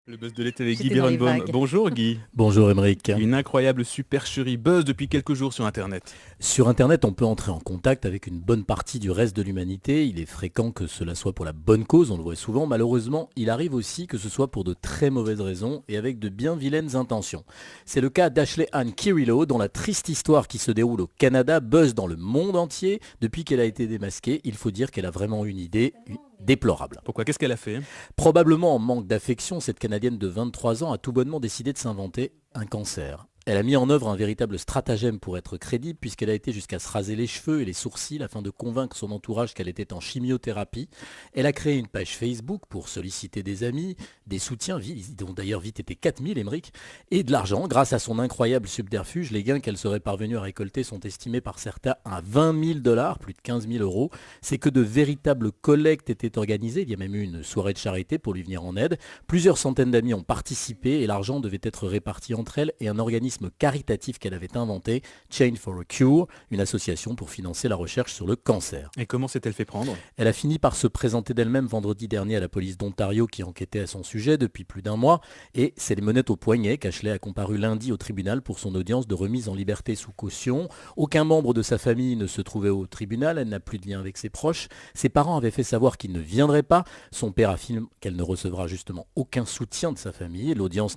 Le buzz de l'été avec Guy J'étais dans les Birenbaum. vagues. Bonjour Guy. Bonjour Émeric. Une incroyable supercherie buzz depuis quelques jours sur Internet. Sur Internet, on peut entrer en contact avec une bonne partie du reste de l'humanité. Il est fréquent que cela soit pour la bonne cause, on le voit souvent. Malheureusement, il arrive aussi que ce soit pour de très mauvaises raisons et avec de bien vilaines intentions. C'est le cas d'Ashley Ann Kirillo, dont la triste histoire qui se déroule au Canada buzz dans le monde entier. Depuis qu'elle a été démasquée, il faut dire qu'elle a vraiment une idée déplorable. Pourquoi? Qu'est-ce qu'elle a fait? Probablement en manque d'affection, cette Canadienne de 23 ans a tout bonnement décidé de s'inventer un cancer. Elle a mis en œuvre un véritable stratagème pour être crédible puisqu'elle a été jusqu'à se raser les cheveux et les sourcils afin de convaincre son entourage qu'elle était en chimiothérapie. Elle a créé une page Facebook pour solliciter des amis, des soutiens, ils ont d'ailleurs vite été 4000 Émeric, et de l'argent. Grâce à son incroyable subterfuge, les gains qu'elle serait parvenue à récolter sont estimés par certains à 20 000 $, plus de 15 000 euros. C'est que de véritables collectes étaient organisées, il y a même eu une soirée de charité pour lui venir en aide. Plusieurs centaines d'amis ont participé et l'argent devait être réparti entre elles et un organisme caritatif qu'elle avait inventé, Chain for a Cure, une association pour financer la recherche sur le cancer. Et comment s'est-elle fait prendre? Elle a fini par se présenter d'elle-même vendredi dernier à la police d'Ontario qui enquêtait à son sujet depuis plus d'un mois et c'est les menottes au poignet qu'Ashley a comparu lundi au tribunal pour son audience de remise en liberté sous caution. Aucun membre de sa famille ne se trouvait au tribunal, elle n'a plus de lien avec ses proches. Ses parents avaient fait savoir qu'ils ne viendraient pas. Son père affirme qu'elle ne recevra justement aucun soutien de sa famille. L'audience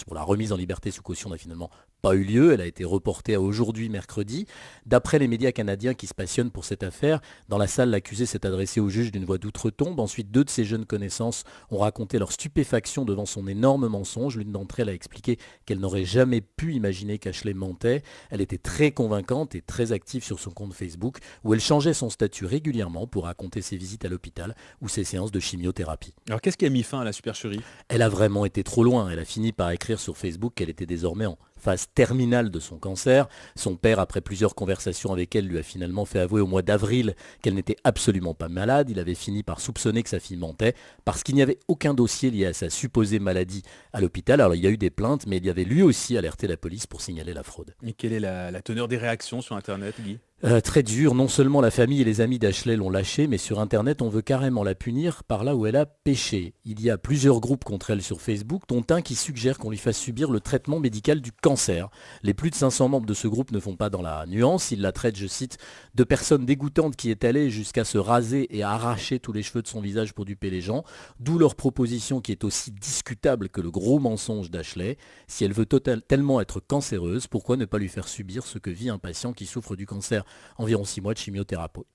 pour la remise en liberté sous caution n'a finalement pas eu lieu, elle a été reportée à aujourd'hui mercredi. D'après les médias canadiens qui se passionnent pour cette affaire, dans la salle, l'accusé s'est adressé au juge d'une voix d'outre-tombe. Ensuite, deux de ses jeunes connaissances ont raconté leur stupéfaction devant son énorme mensonge. L'une d'entre elles a expliqué qu'elle n'aurait jamais pu imaginer qu'Ashley mentait. Elle était très convaincante et très active sur son compte Facebook, où elle changeait son statut régulièrement pour raconter ses visites à l'hôpital ou ses séances de chimiothérapie. Alors qu'est-ce qui a mis fin à la supercherie? Elle a vraiment été trop loin. Elle a fini par écrire sur Facebook qu'elle était désormais en phase terminale de son cancer. Son père, après plusieurs conversations avec elle, lui a finalement fait avouer au mois d'avril qu'elle n'était absolument pas malade. Il avait fini par soupçonner que sa fille mentait parce qu'il n'y avait aucun dossier lié à sa supposée maladie à l'hôpital. Alors il y a eu des plaintes, mais il y avait lui aussi alerté la police pour signaler la fraude. Et quelle est la teneur des réactions sur Internet, Guy? Très dur, non seulement la famille et les amis d'Ashley l'ont lâchée, mais sur Internet on veut carrément la punir par là où elle a péché. Il y a plusieurs groupes contre elle sur Facebook, dont un qui suggère qu'on lui fasse subir le traitement médical du cancer. Les plus de 500 membres de ce groupe ne font pas dans la nuance, ils la traitent, je cite, de personne dégoûtante qui est allée jusqu'à se raser et à arracher tous les cheveux de son visage pour duper les gens, d'où leur proposition qui est aussi discutable que le gros mensonge d'Ashley. Si elle veut tellement être cancéreuse, pourquoi ne pas lui faire subir ce que vit un patient qui souffre du cancer? Environ 6 mois de chimiothérapie.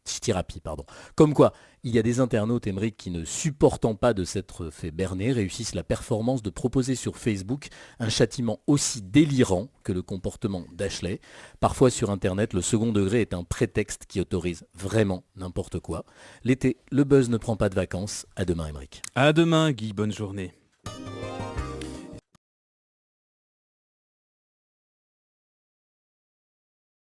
Comme quoi, il y a des internautes, Émeric, qui ne supportant pas de s'être fait berner, réussissent la performance de proposer sur Facebook un châtiment aussi délirant que le comportement d'Ashley. Parfois sur Internet, le second degré est un prétexte qui autorise vraiment n'importe quoi. L'été, le buzz ne prend pas de vacances. À demain, Émeric. À demain, Guy, bonne journée.